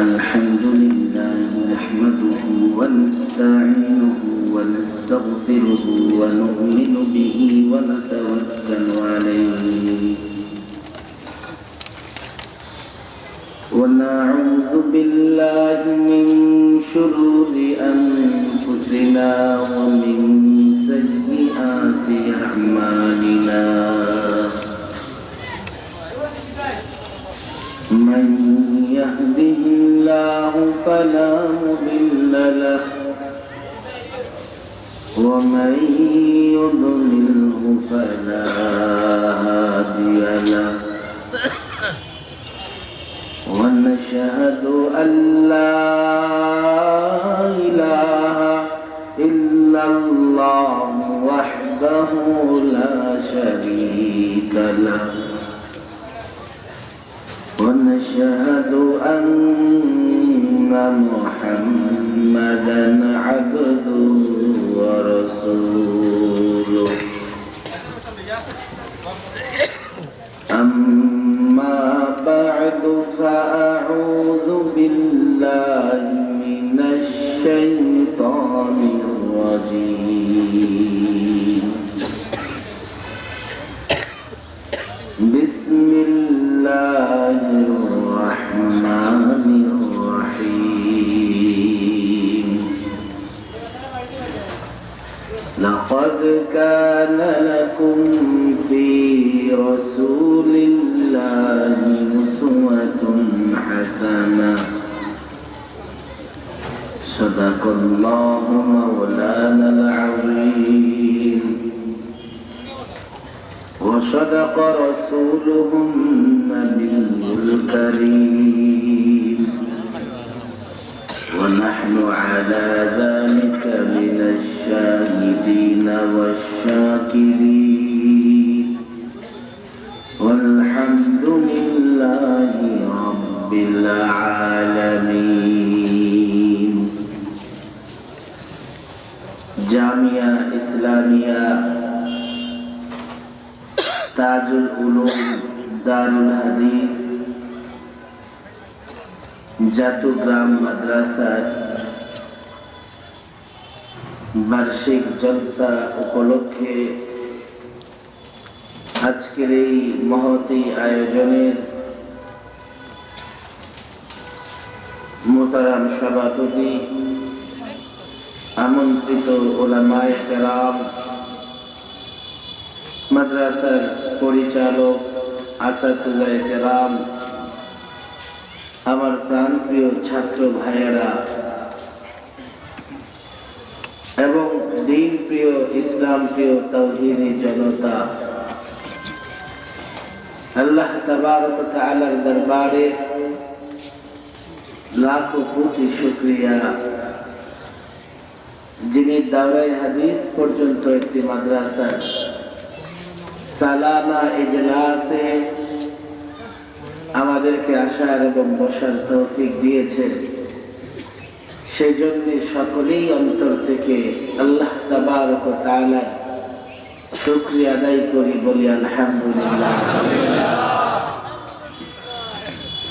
الحمد لله نحمده ونستعينه ونستغفره ونؤمن به ونتوكل عليه ونعوذ بالله من شرور أنفسنا ومن سيئات أعمالنا من يهده الله فلا مضل له ومن يضلله فلا هادي له ونشهد أن لا إله إلا الله وحده لا شريك له ونشهد أن محمدًا عبده ورسوله أما بعد فأعوذ بالله من الشيطان الرجيم بسم الله الرحمن الرحيم لقد كان لكم في رسول الله أسوة حسنة صدق الله مولانا العظيم وصدق رسوله النبي الكريم ونحن على ذلك من الشاهدين والشاكرين والحمد لله رب العالمين জামিয়া ইসলামিয়া তাজুল উলুম দারুল হাদিস জাতুগ্রাম মাদ্রাসার বার্ষিক জলসা উপলক্ষে আজকের এই মহতী আয়োজনের মোহতারাম সভাপতি, আমন্ত্রিত উলামায়ে কেরাম, মাদ্রাসার পরিচালক, আসাতিজায়ে কেরাম, আমার প্রাণপ্রিয় ছাত্র ভাইয়েরা এবং দ্বীন প্রিয়, ইসলাম প্রিয় তাওহীদি জনতা, আল্লাহ তাবারক ওয়া তাআলার দরবারে লাখো কোটি শুকরিয়া, যিনি দাওরায়ে হাদিস পর্যন্ত একটি মাদ্রাসার সালানা ইজলাসে আমাদেরকে আসার এবং বসার তৌফিক দিয়েছেন। সেই জন্য সকলেই অন্তর থেকে আল্লাহ তাবারক ওয়া তাআলার শুকরিয়া আদায় করি, বলি আলহামদুলিল্লাহ।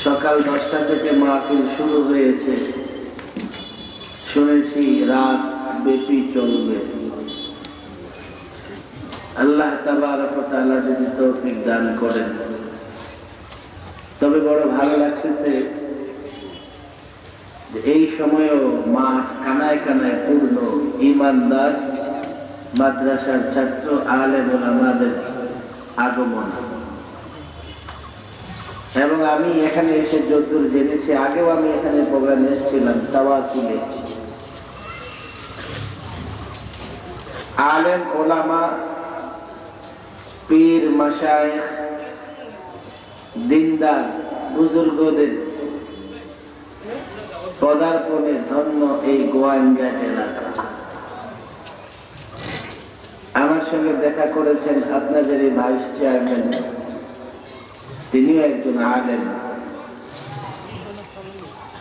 সকাল 10টা থেকে মাহফিল শুরু হয়েছে, শুনেছি রাত ব্যাপী চলবে। আল্লাহ তাবারক ওয়া তাআলা যদি তৌফিক দান করেন, তবে বড় ভালো লাগতেছে যে এই সময়েও মাঠ কানায় কানায় পূর্ণ, ঈমানদার মাদ্রাসার ছাত্র আলেম ওলামাদের আগমন। এবং আমি এখানে এসে যতদূর জেনেছি, আগেও আমি এখানে প্রোগ্রামে এসেছিলাম তাওয়াতুলে, আলেম ওলামা, পীর মাশায়েখ, দিনদার বুজুর্গদের পদার্পণে ধন্য এই গোয়াইনঘাট এলাকা। আমার সঙ্গে দেখা করেছেন আপনাদের এই ভাইস চেয়ারম্যান, তিনিও একজন আলেম।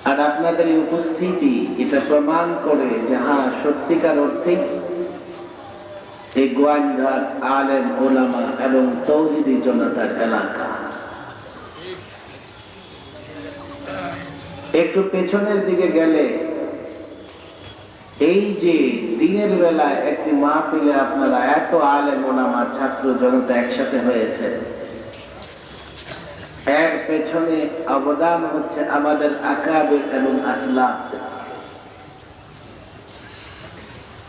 আর আপনাদের এই উপস্থিতি এটা প্রমাণ করে যে হ্যাঁ, সত্যিকার অর্থে এই গোয়াইনঘাট আলেম ওলামা এবং তৌহিদি জনতার এলাকা। একটু পেছনের দিকে গেলে এই যে দিনের বেলায় একটি মাহফিলে আপনারা এত আলেম ওলামা ছাত্র জনতা একসাথে হয়েছে, এর পেছনে অবদান হচ্ছে আমাদের আকাবির এবং আসলাফ।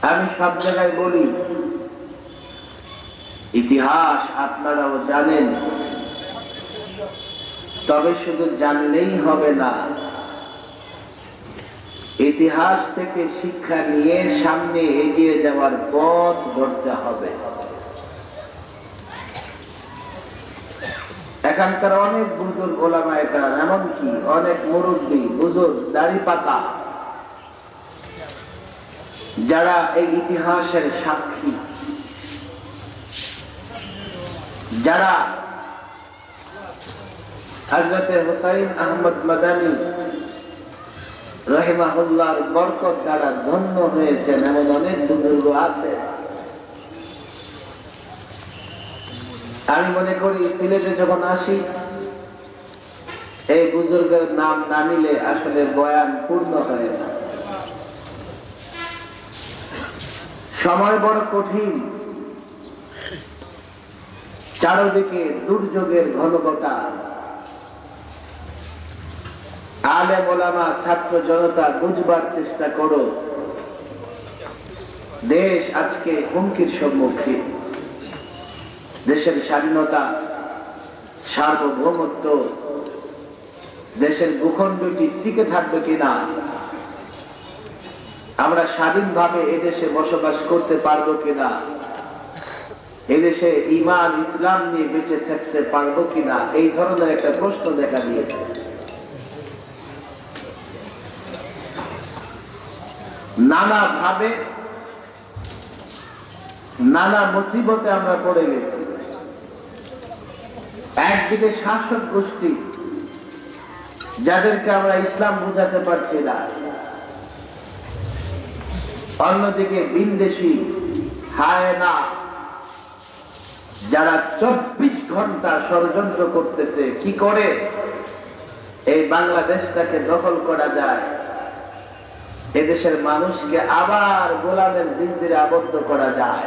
আমি সব জায়গায় বলি, ইতিহাস আপনারাও জানেন, তবে শুধু জানলেই হবে না, ইতিহাস থেকে শিক্ষা নিয়ে সামনে এগিয়ে যাওয়ার পথ ধরতে হবে। এখানকার অনেক বুজুর্গ ওলামায়ে কেরাম, এমনকি অনেক মুরব্বী বুজুর্গ দাড়ি পাকা, যারা এই ইতিহাসের সাক্ষী, যারা হযরতে হুসাইন আহমদ মাদানী রাহিমাহুল্লাহর বরকত দ্বারা ধন্য হয়েছেন, এমন অনেক বুজুর্গ আছে। আমি মনে করি সিলেটে যখন আসি, এই বুজুর্গের নাম না নিলে আসলে বয়ান পূর্ণ হয় না। সময় বড় কঠিন, চারদিকে দুর্যোগের ঘনঘটা। আলেম ওলামা ছাত্র জনতা বুঝবার চেষ্টা করো, দেশ আজকে হুমকির সম্মুখীন। দেশের স্বাধীনতা, সার্বভৌমত্ব, দেশের ভূখণ্ডটি টিকে থাকবে কিনা, আমরা স্বাধীনভাবে এদেশে বসবাস করতে পারবো কিনা, এদেশে ঈমান ইসলাম নিয়ে বেঁচে থাকতে পারবো কিনা, এই ধরনের একটা প্রশ্ন দেখা দিয়েছে। নানা ভাবে নানা মুসিবতে আমরা পড়ে গেছি। একদিকে শাসক গোষ্ঠী, যাদেরকে আমরা ইসলাম বুঝাতে পারছি না, অন্যদিকে বিনদেশী হায়না, যারা 24 ঘন্টা ষড়যন্ত্র করতেছে কি করে এই বাংলাদেশটাকে দখল করা যায়, এদেশের মানুষকে আবার গোলামের জিঞ্জিরে আবদ্ধ করা যায়।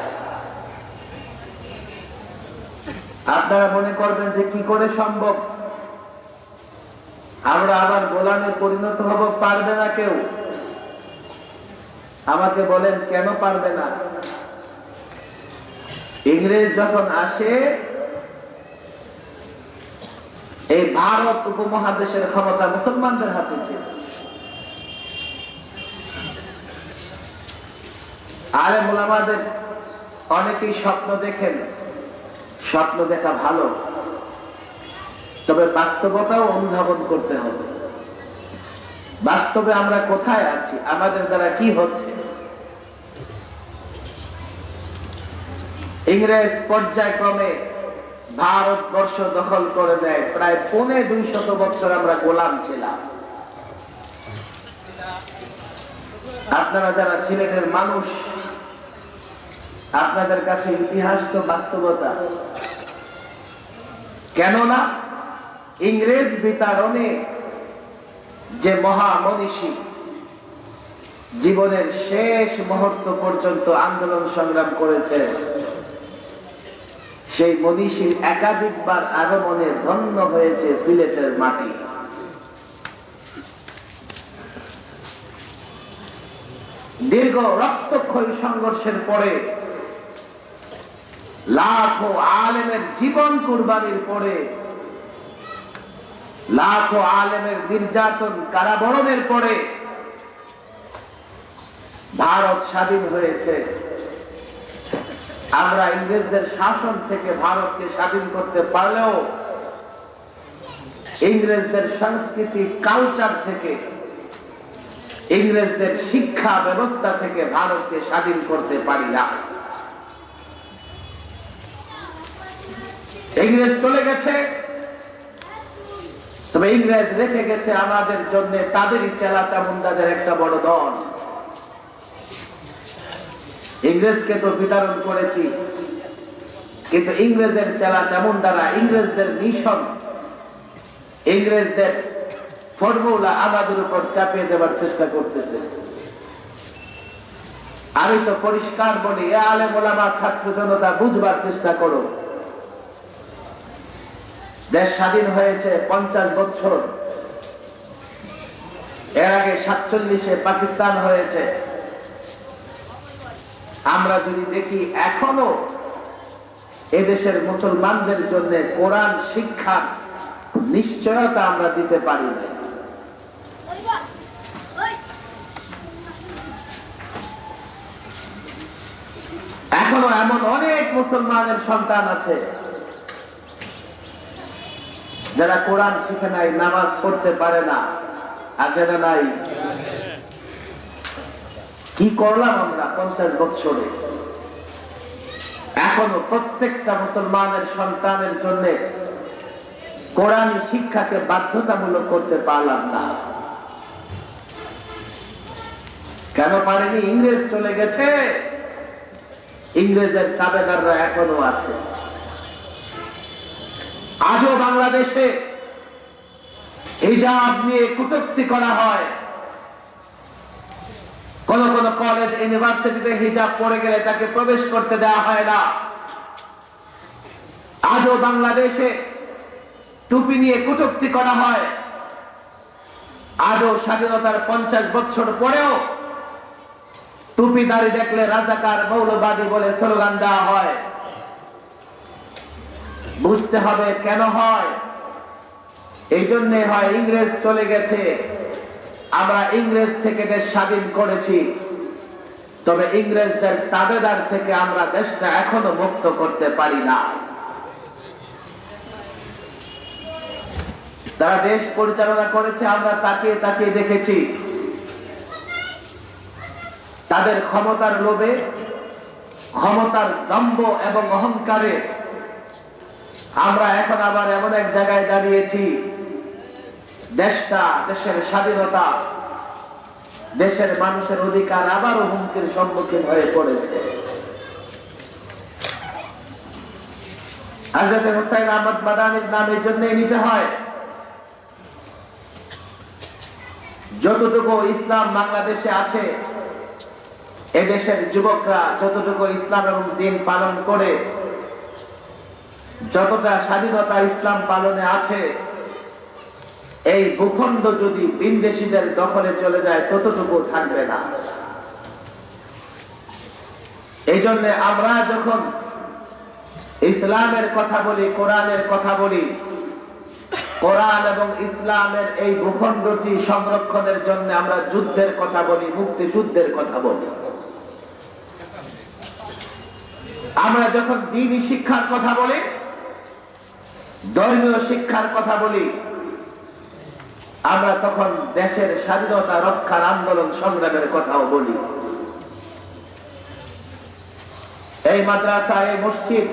আপনারা মনে করবেন যে কি করে সম্ভব, আমরা আবার গোলামে পরিণত হব? পারবে না কেউ। আমাকে বলেন কেন পারবে না? ইংরেজ যখন আসে, এই ভারত উপমহাদেশের ক্ষমতা মুসলমানদের হাতে ছিল। আলেম ওলামাদের অনেকেই স্বপ্ন দেখেন, স্বপ্ন দেখা ভালো, তবে বাস্তবতাও অনুধাবন করতে হবে। বাস্তবে আমরা কোথায় আছি, আমাদের দ্বারা কি হচ্ছে। ইংরেজ পর্যায়ক্রমে ভারতবর্ষ দখল করে দেয়, প্রায় 250 বছর আমরা গোলাম ছিলাম। আপনারা যারা সিলেটের মানুষ, আপনাদের কাছে ইতিহাস তো বাস্তবতা। কেননা ইংরেজ বিতাড়নে যে মহামনীষী জীবনের শেষ মুহূর্ত পর্যন্ত আন্দোলন সংগ্রাম করেছে, সেই মনীষীর একাধিকবার আগমনে ধন্য হয়েছে সিলেটের মাটি। দীর্ঘ রক্তক্ষয়ী সংঘর্ষের পরে, লাখো আলেমের জীবন কুরবানির পরে, লাখো আলেমের নির্যাতন কারাবরণের পরে ভারত স্বাধীন হয়েছে। আমরা ইংরেজদের শাসন থেকে ভারতকে স্বাধীন করতে পারলেও ইংরেজদের সংস্কৃতি কালচার থেকে, ইংরেজদের শিক্ষা ব্যবস্থা থেকে ভারতকে স্বাধীন করতে পারি না। ইংরেজ চলে গেছে, তবে ইংরেজ রেখে গেছে আমাদের জন্য তাদেরই চেলা চামুন্ডাদের একটা বড় দল। ইংরেজকে তো বিতরণ করেছি, কিন্তু ইংরেজের চেলা চামুন্ডারা, ইংরেজদের মিশন, ইংরেজদের ফর্মুলা আমাদের উপর চাপিয়ে দেওয়ার চেষ্টা করতেছে। আমি তো পরিষ্কার বলি, এ আলেম ওলামা ছাত্র জনতা বুঝবার চেষ্টা করো। দেশ স্বাধীন হয়েছে 50 বছর, এর আগে 47-এ পাকিস্তান হয়েছে। আমরা যদি দেখি এখনো এদেশের মুসলমানদের জন্য কোরআন শিক্ষার নিশ্চয়তা আমরা দিতে পারি না। এখনো এমন অনেক মুসলমানের সন্তান আছে যারা কোরআন শিখে নাই, নামাজ পড়তে পারে না। আছে না নাই? কি করলাম আমরা 50 বছরে? এখনো প্রত্যেকটা মুসলমানের সন্তানের জন্য কোরআন শিক্ষাকে বাধ্যতামূলক করতে পারলাম না। কেন পারেনি? ইংরেজ চলে গেছে, ইংরেজের তাবেদাররা এখনো আছে। আজও বাংলাদেশে হিজাব নিয়ে কটূক্তি করা হয়। কোন কোন কলেজ ইউনিভার্সিটিতে হিজাব পড়ে গেলে তাকে প্রবেশ করতে দেওয়া হয় না। আজও বাংলাদেশে টুপি নিয়ে কটূক্তি করা হয়। আজও স্বাধীনতার 50 বছর পরেও টুপিদারি দেখলে রাজাকার, মৌলবাদী বলে স্লোগান দেওয়া হয়। বুঝতে হবে কেন হয়। এই জন্যে হয়, ইংরেজ চলে গেছে, আমরা ইংরেজ থেকে দেশ স্বাধীন করেছি, তবে ইংরেজদের তাবেদার থেকে আমরা দেশটা এখনো মুক্ত করতে পারি না। তারা দেশ পরিচালনা করেছে, আমরা তাকিয়ে তাকিয়ে দেখেছি। তাদের ক্ষমতার লোভে, ক্ষমতার দম্ভ এবং অহংকারে আমরা এখন আবার এমন এক জায়গায় দাঁড়িয়েছি, দেশটা, দেশের স্বাধীনতা, দেশের মানুষের অধিকার আবারও হুমকির সম্মুখীন হয়ে পড়েছে। হযরত হুসাইন আহমদ মাদানির নাম এই জন্যই নিতে হয়, যতটুকু ইসলাম বাংলাদেশে আছে, এদেশের যুবকরা যতটুকু ইসলাম এবং দ্বীন পালন করে, যতটা স্বাধীনতা ইসলাম পালনে আছে, এই ভূখণ্ড যদি বিদেশীদের দখলে চলে যায় ততটুকু থাকবে না। এই জন্য আমরা যখন ইসলামের কথা বলি, কোরআনের কথা বলি, কোরআন এবং ইসলামের এই ভূখণ্ডটি সংরক্ষণের জন্য আমরা যুদ্ধের কথা বলি, মুক্তিযুদ্ধের কথা বলি। আমরা যখন দ্বীনি শিক্ষার কথা বলি, ধর্মীয় শিক্ষার কথা বলি, আমরা তখন দেশের স্বাধীনতা রক্ষার আন্দোলন সংগ্রামের কথাও বলি। এই মাদ্রাসা, এই মসজিদ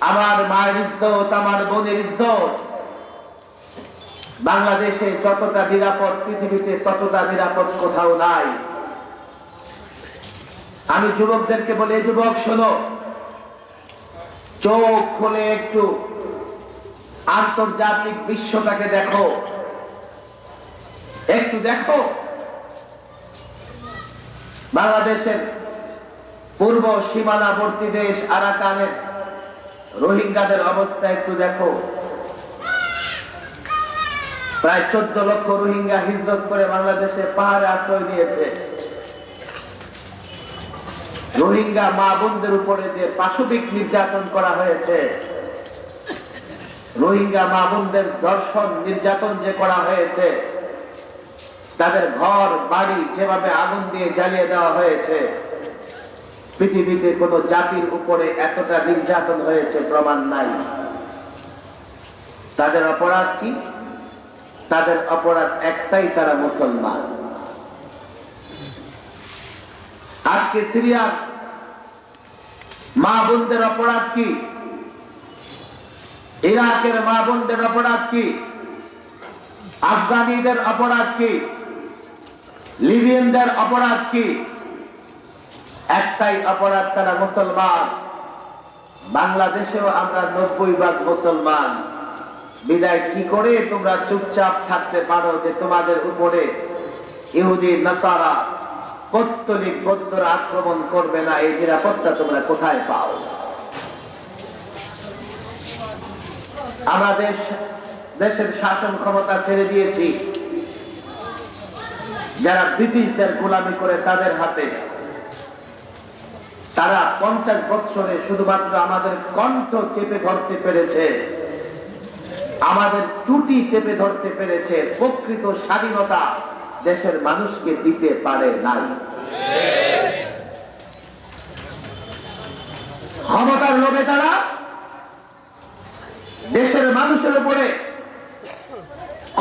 আমার মায়ের ইজ্জত, আমার বোনের ইজ্জত। বাংলাদেশে যতটা নিরাপদ, পৃথিবীতে ততটা নিরাপদ কোথাও নাই। আমি যুবকদেরকে বলি, যুবক শোনো, চোখ খুলে একটু আন্তর্জাতিক বিশ্বটাকে দেখো, একটু দেখো। বাংলাদেশের পূর্ব সীমানাবর্তী দেশ আরাকানের রোহিঙ্গাদের অবস্থা একটু দেখো। প্রায় 14 লক্ষ রোহিঙ্গা হিজরত করে বাংলাদেশে পাহাড়ে আশ্রয় নিয়েছে। রোহিঙ্গা মা বোনদের উপরে যে পাশবিক নির্যাতন করা হয়েছে, রোহিঙ্গা মা বোনদের ধর্ষণ নির্যাতন যে করা হয়েছে, তাদের ঘর বাড়ি যেভাবে আগুন দিয়ে জ্বালিয়ে দেওয়া হয়েছে, পৃথিবীতে কোন জাতির উপরে এতটা নির্যাতন হয়েছে প্রমাণ নাই। তাদের অপরাধ কি? তাদের অপরাধ একটাই, তারা মুসলমান। আজকে সিরিয়ার মা বোনদের অপরাধ কি? ইরাকের মা বোনদের অপরাধ কি? আফগানিদের অপরাধ কি? লিবিয়ানদের অপরাধ কি? একটাই অপরাধ, তারা মুসলমান। বাংলাদেশেও আমরা 90% মুসলমান। বিদায় কি করে তোমরা চুপচাপ থাকতে পারো যে তোমাদের উপরে ইহুদি নাসারা পৌত্তলিক বৌদ্ধরা আক্রমণ করবে না, এই নিরাপত্তা তোমরা কোথায় পাও? আমরা দেশের শাসন ক্ষমতা ছেড়ে দিয়েছি যারা ব্রিটিশদের গোলামি করে তাদের হাতে। তারা 50 বছরে শুধুমাত্র আমাদের কণ্ঠ চেপে ধরতে পেরেছে, আমাদের ত্রুটি চেপে ধরতে পেরেছে, প্রকৃত স্বাধীনতা দেশের মানুষকে দিতে পারে নাই। ক্ষমতার লোভে তারা দেশের মানুষের উপরে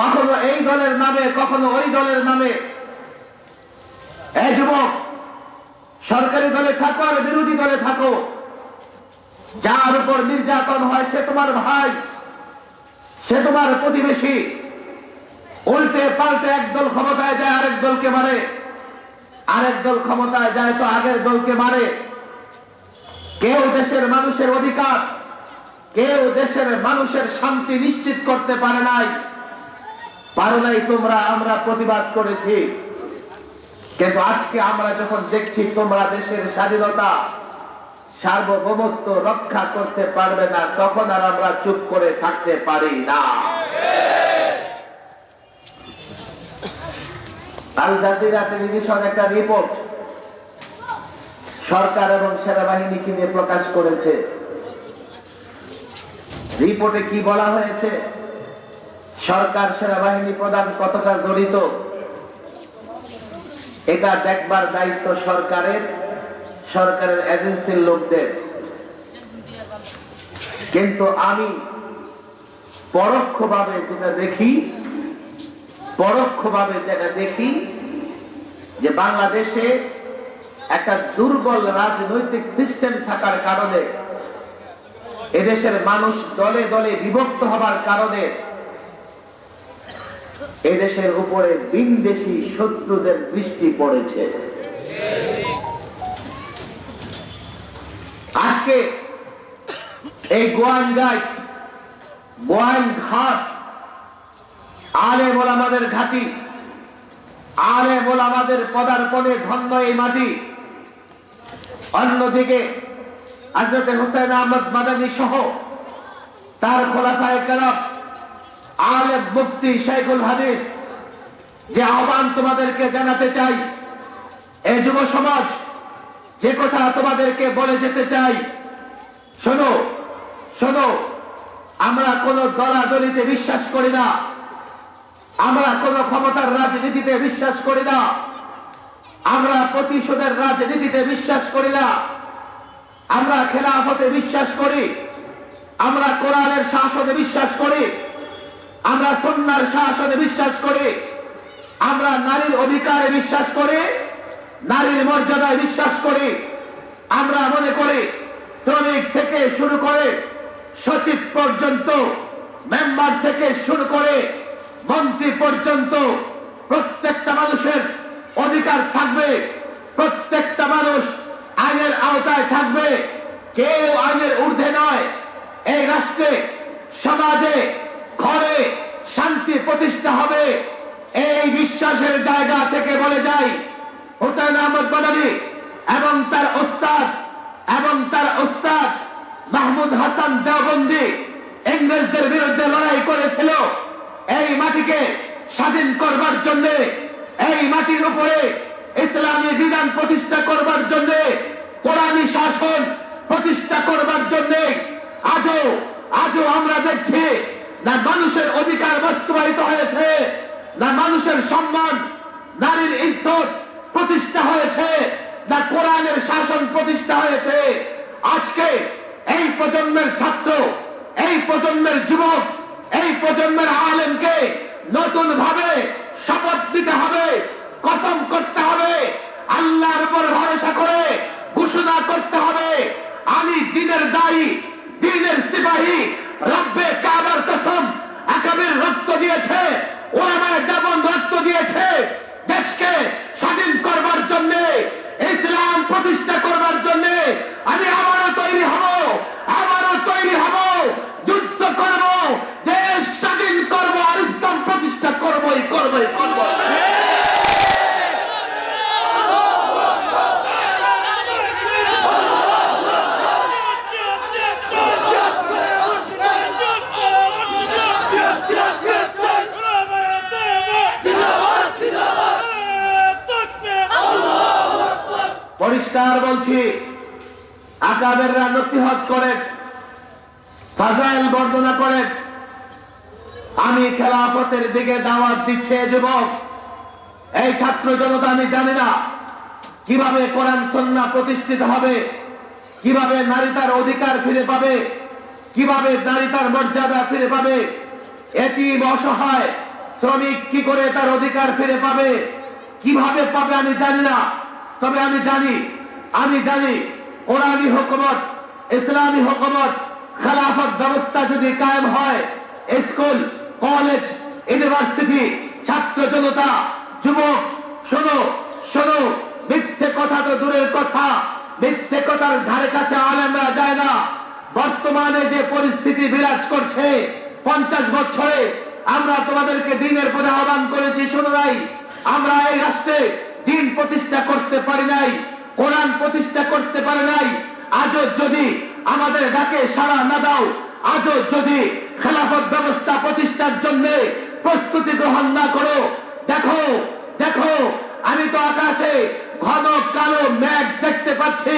কখনো এই দলের নামে কখনো ওই দলের নামে, এই যুবক সরকারি দলে থাকো আর বিরোধী দলে থাকো, যার উপর নির্যাতন হয় সে তোমার ভাই, সে তোমার প্রতিবেশী। উল্টে পাল্টে একদল ক্ষমতায় যায় আরেক দলকে মারে, আরেক দল ক্ষমতায় যায় তো আগের দলকে মারে। কেউ দেশের মানুষের অধিকার, কেউ দেশের মানুষের শান্তি নিশ্চিত করতে পারে নাই। পারো নাই তোমরা, আমরা প্রতিবাদ করেছি। কিন্তু আজকে আমরা যখন দেখছি তোমরা দেশের স্বাধীনতা সার্বভৌমত্ব রক্ষা করতে পারবে না, তখন আর আমরা চুপ করে থাকতে পারি না। আল জাজিরা টেলিভিশন একটা রিপোর্ট সরকার এবং সেনাবাহিনীকে নিয়ে প্রকাশ করেছে। রিপোর্টে কি বলা হয়েছে? সরকার সেনাবাহিনী প্রধান কতটা জড়িত এটা দেখবার দায়িত্ব সরকারের, সরকারের এজেন্সির লোকদের। কিন্তু আমি পরোক্ষভাবে যেটা দেখি যে বাংলাদেশে একটা দুর্বল রাজনৈতিক সিস্টেম থাকার কারণে, এদেশের মানুষ দলে দলে বিভক্ত হবার কারণে এদেশের উপরে ভিনদেশী শত্রুদের দৃষ্টি পড়েছে। আজকে এই গোয়াইনঘাট আলেম ওলামাদের ঘাঁটি, আলেম ওলামাদের পদার্পণে ধন্য এই মাটি। অন্যদিকে হযরত হুসাইন আহমদ মাদানী সহ তার খোলাফায়ে কেরাম, আলেম মুফতি শাইখুল হাদিস, যে আহ্বান তোমাদেরকে জানাতে চাই, এই যুব সমাজ যে কথা তোমাদেরকে বলে যেতে চাই, শোনো শোনো, আমরা কোন দলাদলিতে বিশ্বাস করি না, আমরা কোন ক্ষমতার রাজনীতিতে বিশ্বাস করি না, আমরা প্রতিশোধের রাজনীতিতে বিশ্বাস করি না, আমরা খেলাফতে বিশ্বাস করি, আমরা কোরআনের শাসনে বিশ্বাস করি, আমরা সুন্নাহর শাসনে বিশ্বাস করি, আমরা নারীর অধিকারে বিশ্বাস করি, নারীর মর্যাদায় বিশ্বাস করি। আমরা মনে করি শ্রমিক থেকে শুরু করে সচিব পর্যন্ত, মেম্বার থেকে শুরু করে মন্ত্রী পর্যন্ত প্রত্যেকটা মানুষের অধিকার থাকবে, প্রত্যেকটা মানুষ আইনের আওতায় থাকবে, কেউ আইনের ঊর্ধ্বে নয়। এই রাষ্ট্রে, সমাজে, ঘরে শান্তি প্রতিষ্ঠা হবে, এই বিশ্বাসের জায়গা থেকে বলে যাই, হুসাইন আহমদ মাদানী এবং তার ওস্তাদ মাহমুদ হাসান দেওবন্দি ইংরেজদের বিরুদ্ধে লড়াই করেছিল এই মাটিকে স্বাধীন করবার জন্য, এই মাটির উপরে ইসলামী বিধান প্রতিষ্ঠা করবার জন্য, কোরআনী শাসন প্রতিষ্ঠা করবার জন্য। আজও আমরা দেখছি না মানুষের অধিকার বাস্তবায়িত হয়েছে, না মানুষের সম্মান, নারীর ইজ্জত প্রতিষ্ঠা হয়েছে, না কোরআনের শাসন প্রতিষ্ঠা হয়েছে। আজকে এই প্রজন্মের ছাত্র, এই প্রজন্মের যুবক, এই প্রজন্মের আলেমকে নতুন ভাবে শপথ দিতে হবে, কসম করতে হবে, আল্লাহর উপর ভরসা করে ঘোষণা করতে হবে, আমি দ্বীনের দায়ী, দ্বীনের সিপাহী। রব্বে কাবার কসম, আকাবির রক্ত দিয়েছে, ওলামায়ে দেওবন্দ রক্ত দিয়েছে দেশকে স্বাধীন করবার জন্য, ইসলাম প্রতিষ্ঠা করবার জন্য। আমি আবারও তৈরি হব, যুদ্ধ করব, দেশ পরিষ্কার বলছি, আকাবেররা নসিহত করেন, ফাজাইল বর্ণনা করেন, আমি খেলাফতের দিকে দাওয়াত দিচ্ছে যুবক। এই ছাত্র জনতা আমি জানি না কিভাবে কোরআন সুন্নাহ প্রতিষ্ঠিত হবে, কিভাবে নারী তার অধিকার ফিরে পাবে, কিভাবে নারী তার মর্যাদা ফিরে পাবে, এতিম অসহায় শ্রমিক কি করে তার অধিকার ফিরে পাবে, কিভাবে পাবে আমি জানি না। তবে আমি জানি কোরআনী হুকুমত, ইসলামী হুকুমত, খেলাফত ব্যবস্থা যদি কায়েম হয়, স্কুল, কলেজ, ইউনিভার্সিটি, ছাত্র জনতা, যুবক, শোনো শোনো, মিথ্যে কথা তো দূরের কথা, মিথ্যে কথার ধারে কাছে আলেমরা যায় না। বর্তমানে যে পরিস্থিতি বিরাজ করছে, 50 বছরে আমরা তোমাদেরকে দ্বীনের পথে আহ্বান করেছি, শোনো নাই। আমরা এই রাষ্ট্রে দ্বীন প্রতিষ্ঠা করতে পারি নাই, কোরআন প্রতিষ্ঠা করতে পারি নাই। আজও যদি আমাদের ডাকে সাড়া না দাও, আজও যদি খেলাফত ব্যবস্থা প্রতিষ্ঠার জন্য প্রস্তুতি গ্রহণ না করো, দেখো দেখো, আমি তো আকাশে ঘন কালো মেঘ দেখতে পাচ্ছি।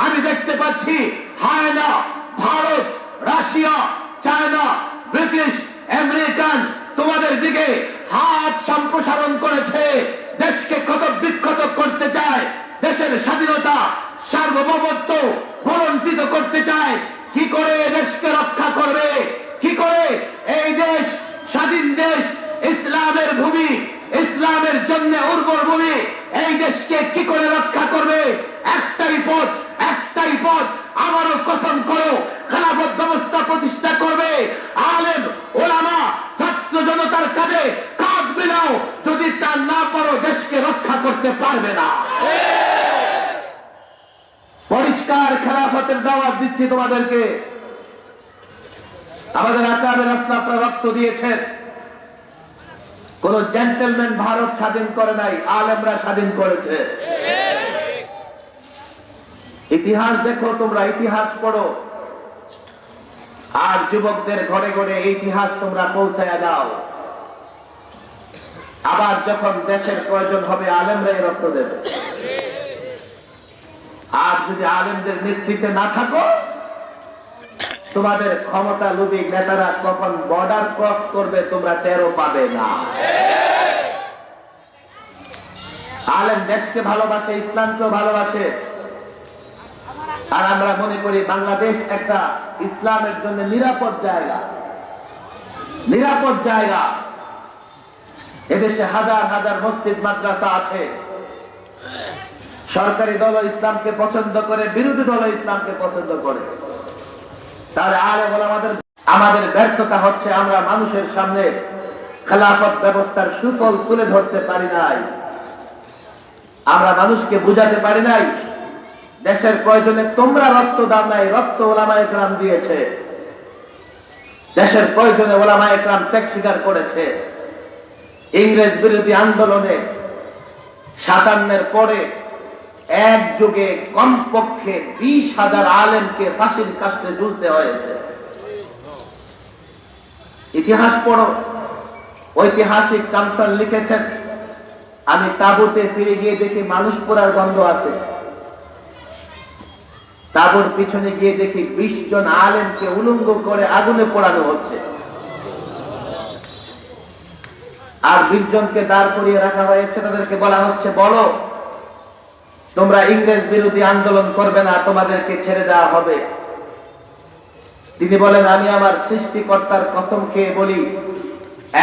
আমি দেখতে পাচ্ছি হায়না, Bharat, Russia, China, British, American তোমাদের দিকে হাত সম্প্রসারণ করেছে, দেশকে ক্ষত বিক্ষত করতে চায়, দেশের স্বাধীনতা সার্বভৌমত্ব ভুলণ্ঠিত করতে চায়। কি করে দেশকে রক্ষা করবে? কি করে এই দেশ স্বাধীন দেশ, ইসলামের ভূমি, ইসলামের জন্য উর্বর ভূমি, এই দেশকে কি করে রক্ষা করবে? একটাই পথ, একটাই পথ। আমারও কসম করো, খেলাফত ব্যবস্থা প্রতিষ্ঠা করবে। আলেম ওলামা ছাত্র জনতার কাঁধে কাঁধ মিলাও, যদি তা না পারো দেশকে রক্ষা করতে পারবে না। পরিষ্কার খেলাফতের দাওয়াত দিচ্ছি তোমাদেরকে। আমাদের আকাবের আসলাফরা রক্ত দিয়েছেন। কোন জেন্টলম্যান ভারত স্বাধীন করে নাই, আলেমরা স্বাধীন করেছে। ইতিহাস দেখো, তোমরা ইতিহাস পড়ো, আর যুবকদের ঘরে ঘরে ইতিহাস তোমরা পৌঁছায়া দাও। আবার যখন দেশের প্রয়োজন হবে, আলেমরাই রক্ত দেবে। আর যদি আলেমদের নেতৃত্বে না থাকো, তোমাদের ক্ষমতা লোভী নেতারা কখন বর্ডার ক্রস করবে তোমরা টেরও পাবে না। আলেম দেশকে ভালোবাসে, ইসলামকেও ভালোবাসে। আর আমরা মনে করি বাংলাদেশ একটা ইসলামের জন্য নিরাপদ জায়গা, নিরাপদ জায়গা। এদেশে হাজার হাজার মসজিদ মাদ্রাসা আছে। সরকারি দল ইসলামকে পছন্দ করে, বিরোধী দল ইসলামকে পছন্দ করে। তাহলে আমাদের ব্যর্থতা হচ্ছে আমরা মানুষের সামনে খেলাফত ব্যবস্থার সুফল তুলে ধরতে পারি নাই। আমরা মানুষকে বুঝাতে পারি নাই দেশের প্রয়োজনে তোমরা রক্ত দাও নাই, রক্ত ওলামায়ে কেরাম দিয়েছে। দেশের প্রয়োজনে ওলামায়ে কেরাম ত্যাগ স্বীকার করেছে। ইংরেজ বিরোধী আন্দোলনে 57-এর পরে এক যুগে কমপক্ষে 20,000 আলেমকে ফাঁসির কাস্টে ঝুলতে হয়েছে। ইতিহাস পড়ো, ঐতিহাসিক কামসান লিখেছেন, আমি তাঁবুতে ফিরে গিয়ে দেখি মানুষ পোড়ার গন্ধ আছে। তাঁবুর পিছনে গিয়ে দেখি 20 জন আলেমকে উলঙ্গ করে আগুনে পোড়ানো হচ্ছে, আর 20 জনকে দাঁড় করিয়ে রাখা হয়েছে। তাদেরকে বলা হচ্ছে, বলো তোমরা ইংরেজ বিরোধী আন্দোলন করবে না, তোমাদেরকে ছেড়ে দেওয়া হবে। তিনি বলেন, আমি আমার সৃষ্টিকর্তার কসম খেয়ে বলি,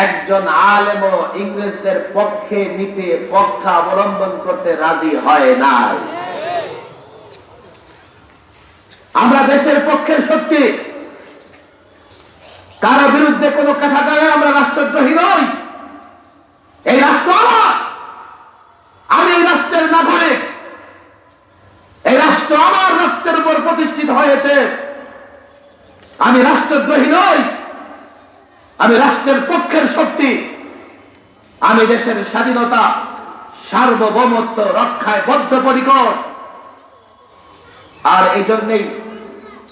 একজন আলেমও ইংরেজদের পক্ষে নিতে, পক্ষাবলম্বন করতে রাজি হয় নাই। আমরা দেশের পক্ষের শক্তি, কারো বিরুদ্ধে কোনো কথা বলে আমরা রাষ্ট্রদ্রোহী নই। এই রাষ্ট্র আমার, আমি এই রাষ্ট্রের নাগরিক। এই রাষ্ট্র আমার রক্তের উপর প্রতিষ্ঠিত হয়েছে। আমি রাষ্ট্রদ্রোহী নই, আমি রাষ্ট্রের পক্ষের শক্তি। আমি দেশের স্বাধীনতা, সার্বভৌমত্ব রক্ষায় বদ্ধপরিকর। আর এই জন্যই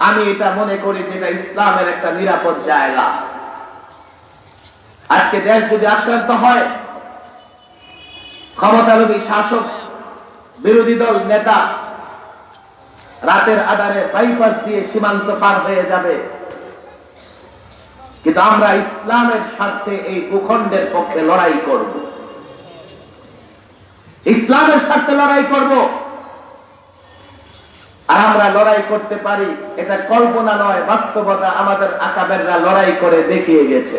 আমি এটা মনে করি যে এটা ইসলামের একটা নিরাপদ জায়গা। আজকে দেশ যদি আক্রান্ত হয়, ক্ষমতালোভী শাসক, বিরোধী দল নেতা রাতের আধারে বাইপাস দিয়ে সীমান্ত পার হয়ে যাবে, কিন্তু আমরা ইসলামের স্বার্থে এই ভূখণ্ডের পক্ষে লড়াই করব, ইসলামের স্বার্থে লড়াই করব। আর আমরা লড়াই করতে পারি, এটা কল্পনা নয়, বাস্তবতা। আমাদের আকাবেররা লড়াই করে দেখিয়ে গেছে,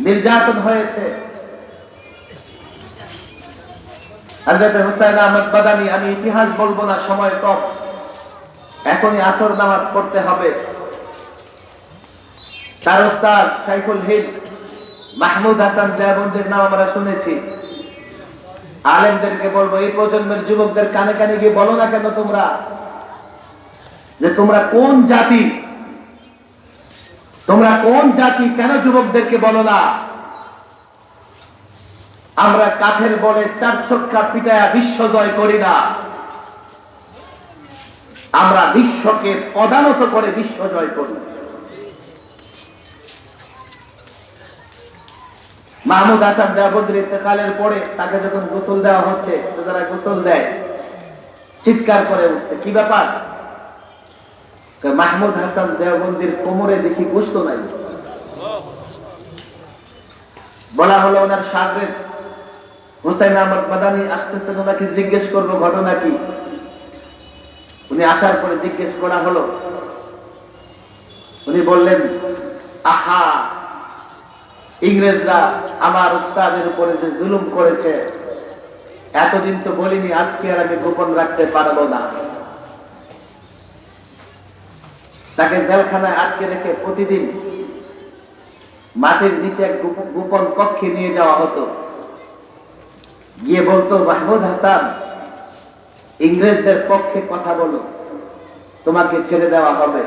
নির্যাতন হয়েছে। হযরত হুসাইন আহমদ মাদানী, আমি ইতিহাস বলবো না, সময় কম, এখনই আসর নামাজ পড়তে হবে। তার উস্তাদ শাইখুল হিন্দ মাহমুদ হাসান দেওবন্দির নাম আমরা শুনেছি। আলেমদেরকে বলবো, এই প্রজন্মের যুবকদের কানে কানে গিয়ে বলো না কেন তোমরা, যে তোমরা কোন জাতি, তোমরা কোন জাতি, কেন যুবকদেরকে বলো না? আমরা কাঠের বলে চার ছক্কা পিটায়া বিশ্ব জয় করি না, আমরা বিশ্বকে পদানত করে বিশ্ব জয় করি। মাহমুদ হাসান দেওবন্দির ইন্তেকালের পরে তাকে যখন গোসল দেওয়া হচ্ছে, তো যারা গোসল দেয় চিৎকার করে উঠছে, কি ব্যাপার? মাহমুদ হাসান দেওবন্দির কোমরে দেখি গোশত নাই। বলা হলো ওনার শাগরেদ হুসাইন আহমদ মাদানী আসতেছেন, ওনাকে জিজ্ঞেস করবো ঘটনা কি। উনি আসার পরে জিজ্ঞেস করা হলো, উনি বললেন, আহা, ইংরেজরা আমার উস্তাদের উপরে যে জুলুম করেছে, এতদিন তো বলিনি, আজকে আর আমি গোপন রাখতে পারবো না। তাকে জেলখানায় আটকে রেখে প্রতিদিন মাটির নিচে এক গোপন কক্ষে নিয়ে যাওয়া হতো। গিয়ে বলতো, মাহমুদ হাসান, ইংরেজদের পক্ষে কথা বলো, তোমাকে ছেড়ে দেওয়া হবে।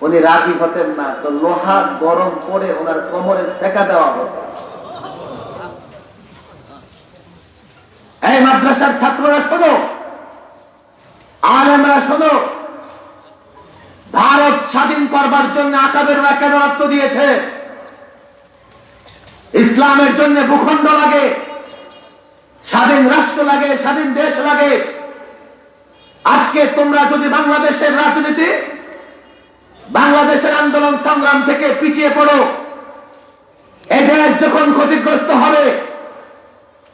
উনি রাজি হতেন না, তো লোহা গরম করে ওনার কোমরে সেকা দেওয়া হতো। এই মাদ্রাসার ছাত্ররা শোনো, আলেমরা শোনো, ভারত স্বাধীন করবার জন্য আকাবেররা কেন রক্ত দিয়েছে? ইসলামের জন্য ভূখণ্ড লাগে, স্বাধীন রাষ্ট্র লাগে, স্বাধীন দেশ লাগে। আজকে তোমরা যদি বাংলাদেশের রাজনীতি, বাংলাদেশের আন্দোলন সংগ্রাম থেকে পিছিয়ে পড়ো, এদের যখন ক্ষতিগ্রস্ত হবে,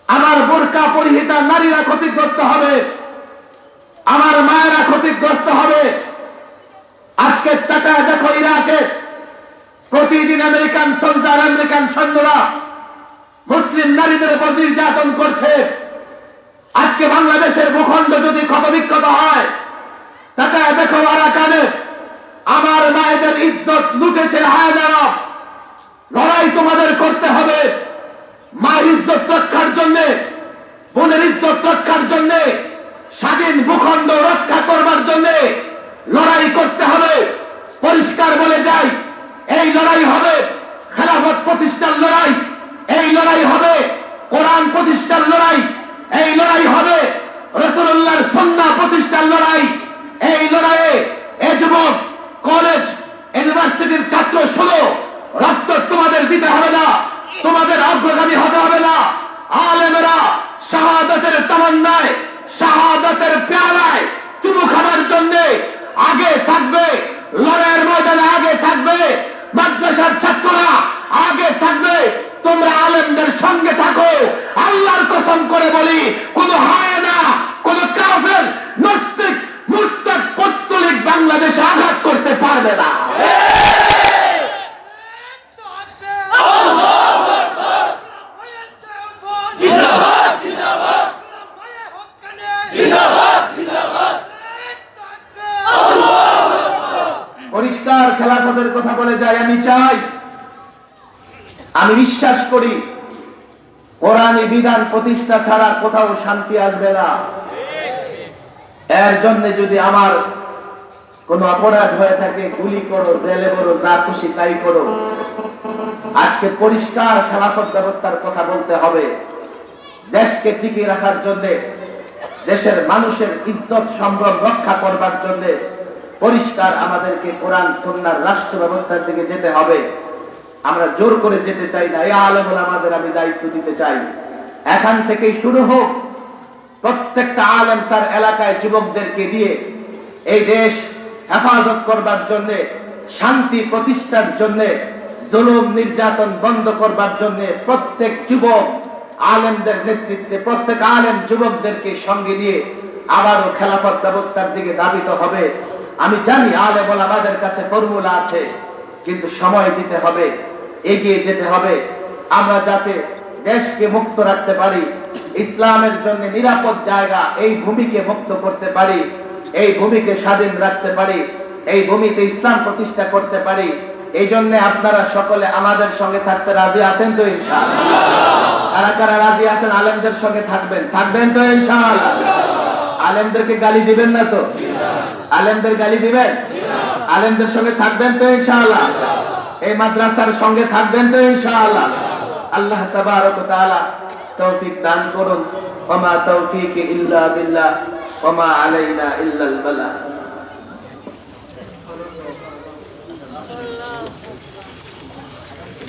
আমার বোরকা পরিহিতা নারীরা ক্ষতিগ্রস্ত হবে, আমার মায়েরা ক্ষতিগ্রস্ত হবে। আজকে তাকায় দেখো, ইরাকে প্রতিদিন আমেরিকান সোলজার, আমেরিকান সৈন্যরা মুসলিম নারীদের উপর নির্যাতন করছে। আজকে বাংলাদেশের ভূখণ্ড যদি ক্ষতবিক্ষত হয়, তাকায় দেখো, আরাকানে আমার মায়েদের ইজ্জত লুটেছে হায়দারা। লড়াই তোমাদের করতে হবে, মায়ের ইজ্জত রক্ষার জন্য, বোনের ইজ্জত রক্ষার জন্য, স্বাধীন ভূখণ্ড রক্ষা করবার জন্য লড়াই করতে হবে। পরিষ্কার বলে যাই, এই লড়াই হবে খেলাফত প্রতিষ্ঠার লড়াই, এই লড়াই হবে কোরআন প্রতিষ্ঠার লড়াই, এই লড়াই হবে রাসূলুল্লাহর সুন্নাহ প্রতিষ্ঠার লড়াই। এই লড়াইয়ে এ যুবক, কলেজ, ইউনিভার্সিটির ছাত্র, শোনো, রক্ত তোমাদের দিতে হবে না, তোমাদের অগ্রগামী হতে হবে না। আলেমেরা শাহাদাতের তামান্নায়, শাহাদাতের পেয়ালায় চুমু খাবার জন্য আগে থাকবে, লড়াইয়ের ময়দানে আগে থাকবে, মাদ্রাসার ছাত্ররা আগে থাকবে। তোমরা আলেমদের সঙ্গে থাকো। আল্লাহর কসম করে বলি, কোন হায়না, কোন কাফের, নাস্তিক, মুরতাদ, পত্তলিক বাংলাদেশে আঘাত করতে পারবে না। পরিষ্কার খেলাফতের কথা বলে যায়। আমি চাই, আমি বিশ্বাস করি, কোরআনী বিধান প্রতিষ্ঠা ছাড়া কোথাও শান্তি আসবে না। এর জন্য যদি আমার কোন অপরাধ হয়ে থাকে, গুলি করো, জেলে করো, যা খুশি তাই করো। আজকে পরিষ্কার খেলাফত ব্যবস্থার কথা বলতে হবে। দেশকে টিকিয়ে রাখার জন্য, দেশের মানুষের ইজ্জত সম্ভ্রম রক্ষা করবার জন্য পরিষ্কার আমাদেরকে কোরআন সুন্নাহর রাষ্ট্র ব্যবস্থার দিকে যেতে হবে। আমরা জোর করে যেতে চাই না। এই আলেম ওলামাদের আমি দায়িত্ব দিতে চাই, এখান থেকেই শুরু হোক। প্রত্যেকটা আলেম তার এলাকায় যুবকদেরকে দিয়ে এই দেশ হেফাজত করবার জন্য, শান্তি প্রতিষ্ঠার জন্য, জুলুম নির্যাতন বন্ধ করবার জন্য প্রত্যেক যুবক আলেমদের নেতৃত্বে প্রত্যেক আলেম যুবকদেরকে সঙ্গে নিয়ে আবারও খেলাফত ব্যবস্থার দিকে ধাবিত হবে। আমি জানি আলেম ওলামাদের কাছে ফর্মুলা আছে, কিন্তু সময় দিতে হবে, এগিয়ে যেতে হবে। আমরা যাতে দেশকে মুক্ত রাখতে পারি, ইসলামের জন্য নিরাপদ জায়গা, এই ভূমিকে মুক্ত করতে পারি, এই ভূমিকে স্বাধীন রাখতে পারি, এই ভূমিতে ইসলাম প্রতিষ্ঠা করতে পারি। এই জন্য আপনারা সকলে আমাদের সঙ্গে থাকতে রাজি আছেন তো ইনশাআল্লাহ? কারা কারা রাজি আছেন আলেমদের সঙ্গে থাকবেন? থাকবেন তো ইনশাআল্লাহ? আলেমদেরকে গালি দিবেন না তো? আলেমদের গালি দিবেন? আলেমদের সঙ্গে থাকবেন তো ইনশাআল্লাহ? এই মাদ্রাসার সঙ্গে থাকবেন তো ইনশাআল্লাহ? আল্লাহ তাবারক ওয়া তাআলা তৌফিক দান করুন। ওয়া মা তৌফিকি ইল্লা বিল্লাহ ওয়া মা আলাইনা ইল্লাল বালাগ।